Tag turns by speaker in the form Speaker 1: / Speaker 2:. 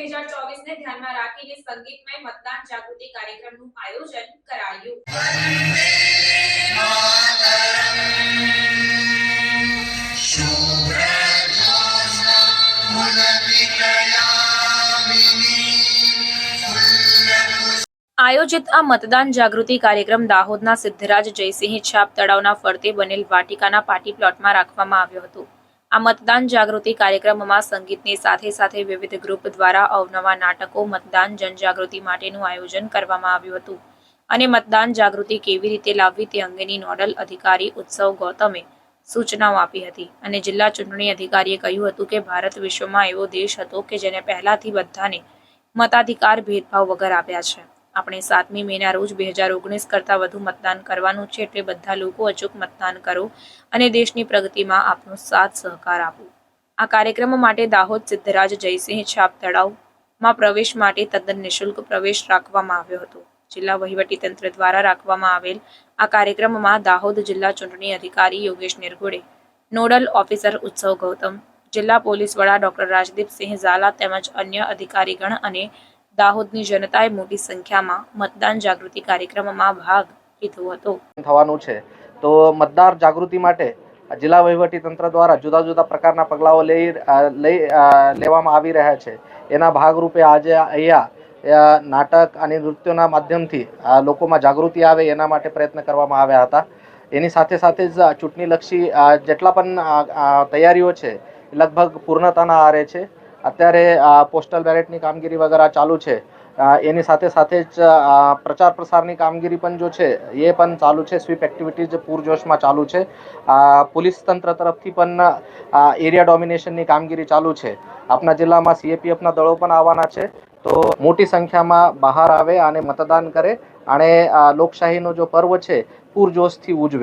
Speaker 1: 2024 ને ધ્યાનમાં રાખીને સંગીતમય મતદાન જાગૃતિ કાર્યક્રમનું આયોજન કરાયું। આયોજિત આ મતદાન જાગૃતિ કાર્યક્રમ દાહોદના સિદ્ધરાજ જયસિંહ છાપ તળાવના ફરતે બનેલ વાટિકાના પાર્ટી પ્લોટમાં રાખવામાં આવ્યો હતો। આ મતદાન જાગૃતિ કાર્યક્રમમાં સંગીતની સાથે સાથે વિવિધ ગ્રુપ દ્વારા અવનવા નાટકો, મતદાન જનજાગૃતિ માટેનું આયોજન કરવામાં આવ્યું હતું અને મતદાન જાગૃતિ કેવી રીતે લાવવી તે અંગેની નોડલ અધિકારી ઉત્સવ ગૌતમે સૂચનાઓ આપી હતી અને જિલ્લા ચૂંટણી અધિકારીએ કહ્યું હતું કે ભારત વિશ્વમાં એવો દેશ હતો કે જેને પહેલાથી બધાને મતાધિકાર ભેદભાવ વગર આપ્યા છે। આપણે 7મી મેના રોજ 2019 કરતાં વધુ મતદાન કરવાનું છે, એટલે બધા લોકો અચૂક મતદાન કરો અને દેશની પ્રગતિમાં આપનો સાથ સહકાર આપો। આ કાર્યક્રમ માટે દાહોદ સિદ્ધરાજ જયસિંહ છાપ તળાવમાં પ્રવેશ માટે તદ્દન નિઃશુલ્ક પ્રવેશ રાખવામાં આવ્યો હતો। જિલ્લા વહીવટીતંત્ર દ્વારા રાખવામાં આવેલ આ કાર્યક્રમમાં દાહોદ જિલ્લા ચૂંટણી અધિકારી યોગેશ નિરગુડે, નોડલ ઓફિસર ઉત્સવ ગૌતમ, જિલ્લા પોલીસ વડા ડોક્ટર રાજદીપસિંહ ઝાલા તેમજ અન્ય અધિકારીગણ અને દાહોદની જનતાએ મોટી સંખ્યામાં મતદાન જાગૃતિ કાર્યક્રમમાં ભાગ લીધો હતો।
Speaker 2: થવાનું છે તો મતદાર જાગૃતિ માટે જિલ્લા વહીવટી તંત્ર દ્વારા જુદા જુદા પ્રકારના પગલાઓ લેવામાં આવી રહ્યા છે। એના ભાગરૂપે આજે અહીંયા નાટક અને નૃત્યોના માધ્યમથી લોકોમાં જાગૃતિ આવે એના માટે પ્રયત્ન કરવામાં આવ્યા હતા। એની સાથે સાથે જ ચૂંટણીલક્ષી જેટલા પણ તૈયારીઓ છે લગભગ પૂર્ણતાના આરે છે। અત્યારે પોસ્ટલ બેલેટની કામગીરી વગેરે ચાલુ છે। એની સાથે સાથે જ પ્રચાર પ્રસારની કામગીરી પણ જો છે એ પણ ચાલુ છે। સ્વીપ એક્ટિવિટીઝ પૂરજોશમાં ચાલુ છે। પોલીસ તંત્ર તરફથી પણ એરિયા ડોમિનેશનની કામગીરી ચાલુ છે। આપણા જિલ્લામાં સીએપીએફના દળો પણ આવવાના છે, તો મોટી સંખ્યામાં બહાર આવે અને મતદાન કરે અને લોકશાહીનો જો પર્વ છે પૂરજોશથી ઉજવે।